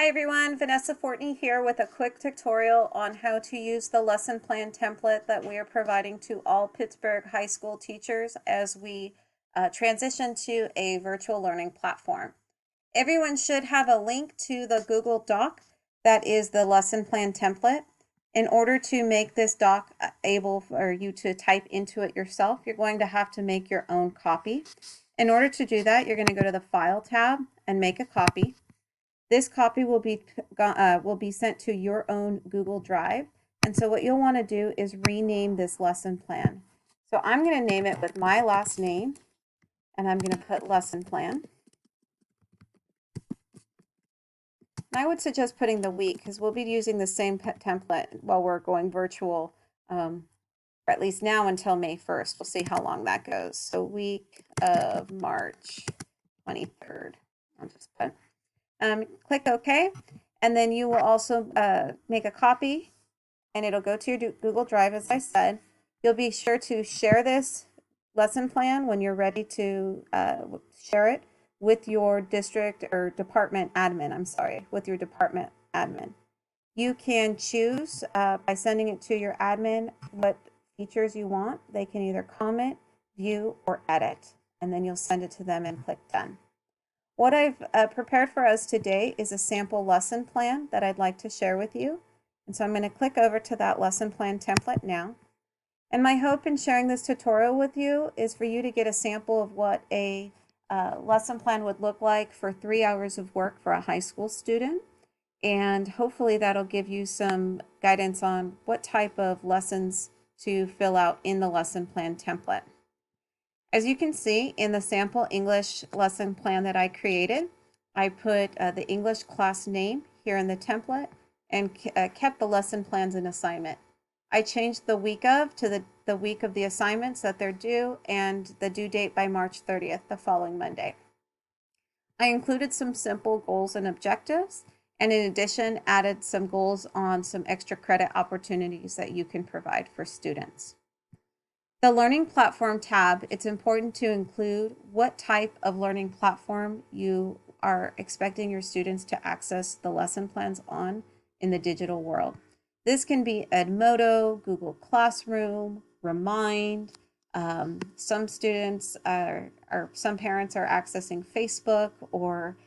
Hi everyone, Vanessa Fortney here with a quick tutorial on how to use the lesson plan template that we are providing to all Pittsburgh high school teachers as we transition to a virtual learning platform. Everyone should have a link to the Google Doc that is the lesson plan template. In order to make this doc able for you to type into it yourself, you're going to have to make your own copy. In order to do that, you're going to go to the File tab and make a copy. This copy will be sent to your own Google Drive. And so what you'll want to do is rename this lesson plan. So I'm going to name it with my last name, and I'm going to put lesson plan. And I would suggest putting the week because we'll be using the same template while we're going virtual, or at least now until May 1st. We'll see how long that goes. So week of March 23rd. I'll just put click OK, and then you will also make a copy, and it'll go to your Google Drive, as I said. You'll be sure to share this lesson plan when you're ready to share it with your district or department admin. With your department admin. You can choose by sending it to your admin what features you want. They can either comment, view, or edit, and then you'll send it to them and click Done. What I've prepared for us today is a sample lesson plan that I'd like to share with you. And so I'm going to click over to that lesson plan template now. And my hope in sharing this tutorial with you is for you to get a sample of what a lesson plan would look like for 3 hours of work for a high school student. And hopefully that'll give you some guidance on what type of lessons to fill out in the lesson plan template. As you can see in the sample English lesson plan that I created, I put the English class name here in the template and kept the lesson plans and assignment. I changed the week of to the week of the assignments that they're due and the due date by March 30th, the following Monday. I included some simple goals and objectives, and in addition added some goals on some extra credit opportunities that you can provide for students. The Learning Platform tab, it's important to include what type of learning platform you are expecting your students to access the lesson plans on in the digital world. This can be Edmodo, Google Classroom, Remind. Some students some parents are accessing Facebook or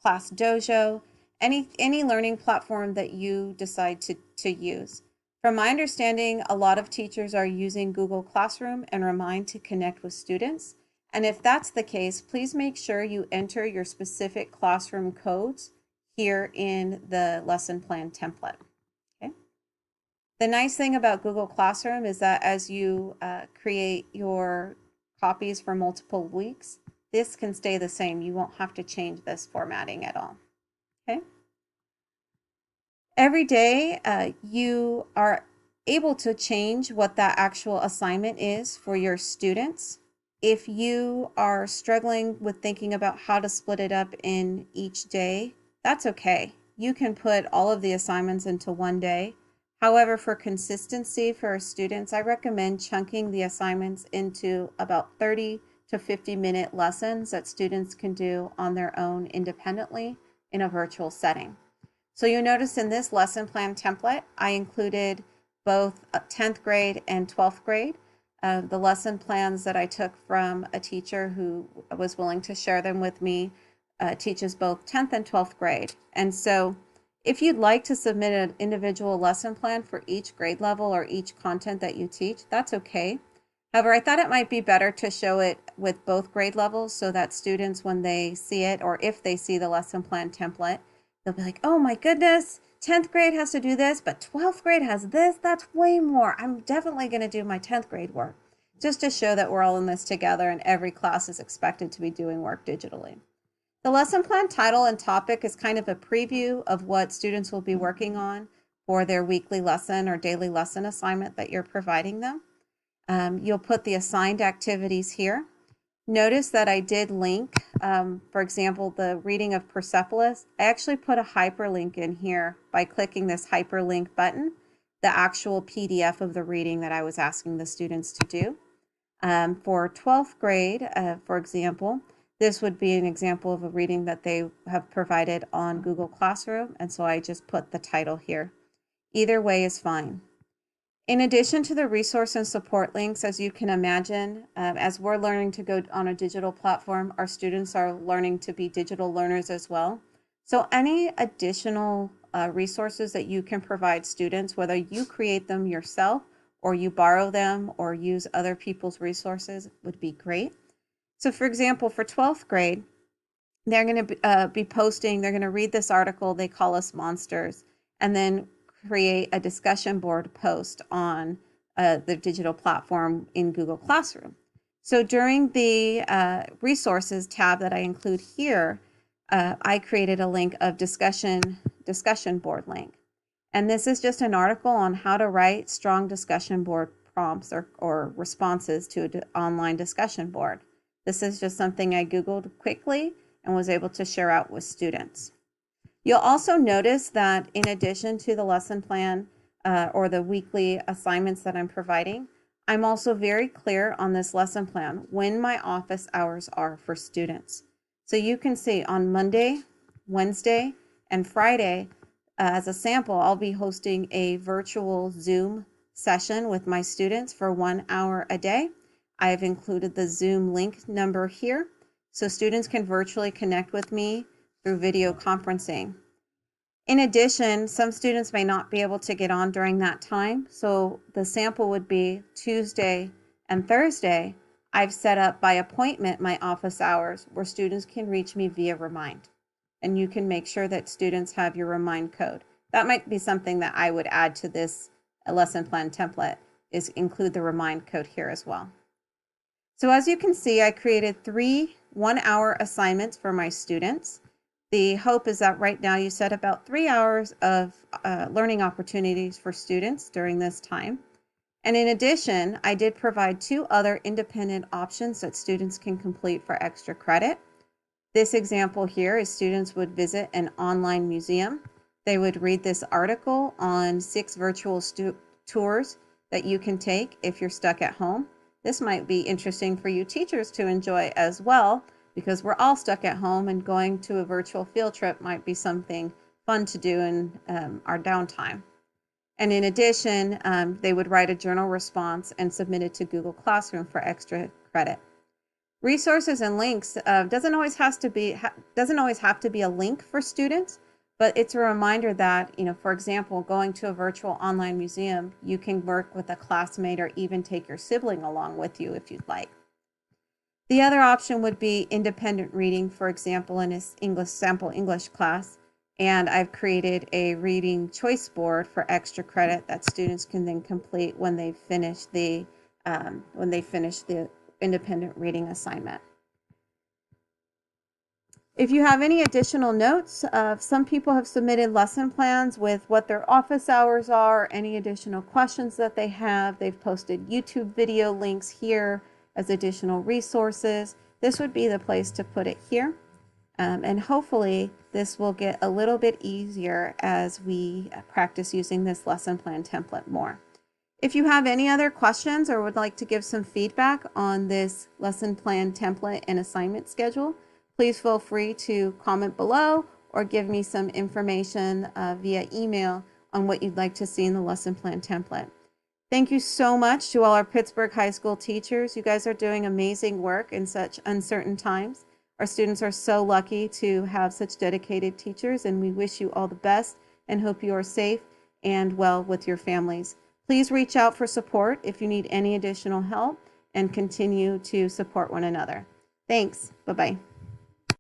Class Dojo, any learning platform that you decide to use. From my understanding, a lot of teachers are using Google Classroom and Remind to connect with students. And if that's the case, please make sure you enter your specific classroom codes here in the lesson plan template. Okay. The nice thing about Google Classroom is that as you create your copies for multiple weeks, this can stay the same. You won't have to change this formatting at all. Okay. Every day you are able to change what that actual assignment is for your students. If you are struggling with thinking about how to split it up in each day, that's okay. You can put all of the assignments into one day. However, for consistency for our students, I recommend chunking the assignments into about 30 to 50-minute lessons that students can do on their own independently in a virtual setting. So you'll notice in this lesson plan template, I included both 10th grade and 12th grade. The lesson plans that I took from a teacher who was willing to share them with me teaches both 10th and 12th grade. And so if you'd like to submit an individual lesson plan for each grade level or each content that you teach, that's okay. However, I thought it might be better to show it with both grade levels so that students, when they see it or if they see the lesson plan template, they'll be like, oh my goodness, 10th grade has to do this, but 12th grade has this. That's way more. I'm definitely going to do my 10th grade work, just to show that we're all in this together and every class is expected to be doing work digitally. The lesson plan title and topic is kind of a preview of what students will be working on for their weekly lesson or daily lesson assignment that you're providing them. You'll put the assigned activities here. Notice that I did link, for example, the reading of Persepolis. I actually put a hyperlink in here by clicking this hyperlink button, the actual PDF of the reading that I was asking the students to do. For 12th grade, for example, This would be an example of a reading that they have provided on Google Classroom, and so I just put the title here. Either way is fine. In addition to the resource and support links, as you can imagine, as we're learning to go on a digital platform, our students are learning to be digital learners as well. So any additional resources that you can provide students, whether you create them yourself or you borrow them or use other people's resources, would be great. So for example, for 12th grade, they're going to be posting, they're going to read this article, They Call Us Monsters, and then create a discussion board post on the digital platform in Google Classroom. So during the resources tab that I include here, I created a link of discussion board link. And this is just an article on how to write strong discussion board prompts or responses to an online discussion board. This is just something I Googled quickly and was able to share out with students. You'll also notice that in addition to the lesson plan or the weekly assignments that I'm providing, I'm also very clear on this lesson plan when my office hours are for students. So you can see on Monday, Wednesday, and Friday, as a sample, I'll be hosting a virtual Zoom session with my students for 1 hour a day. I've included the Zoom link number here, so students can virtually connect with me through video conferencing. In addition, some students may not be able to get on during that time, so the sample would be Tuesday and Thursday. I've set up by appointment my office hours where students can reach me via Remind, and you can make sure that students have your Remind code. That might be something that I would add to this lesson plan template, is include the Remind code here as well. So as you can see, I created 3 1-hour assignments for my students. The hope is that right now you set about 3 hours of learning opportunities for students during this time. And in addition, I did provide 2 other independent options that students can complete for extra credit. This example here is students would visit an online museum. They would read this article on 6 virtual tours that you can take if you're stuck at home. This might be interesting for you teachers to enjoy as well, because we're all stuck at home and going to a virtual field trip might be something fun to do in our downtime. And in addition, they would write a journal response and submit it to Google Classroom for extra credit. Resources and links doesn't always have to be a link for students, but it's a reminder that, for example, going to a virtual online museum, you can work with a classmate or even take your sibling along with you if you'd like. The other option would be independent reading, for example, in this sample English class, and I've created a reading choice board for extra credit that students can then complete when they finish the independent reading assignment. If you have any additional notes, some people have submitted lesson plans with what their office hours are, any additional questions that they have. They've posted YouTube video links here as additional resources. This would be the place to put it here. And hopefully this will get a little bit easier as we practice using this lesson plan template more. If you have any other questions or would like to give some feedback on this lesson plan template and assignment schedule, please feel free to comment below or give me some information via email on what you'd like to see in the lesson plan template. Thank you so much to all our Pittsburgh High School teachers. You guys are doing amazing work in such uncertain times. Our students are so lucky to have such dedicated teachers, and we wish you all the best and hope you are safe and well with your families. Please reach out for support if you need any additional help and continue to support one another. Thanks. Bye-bye.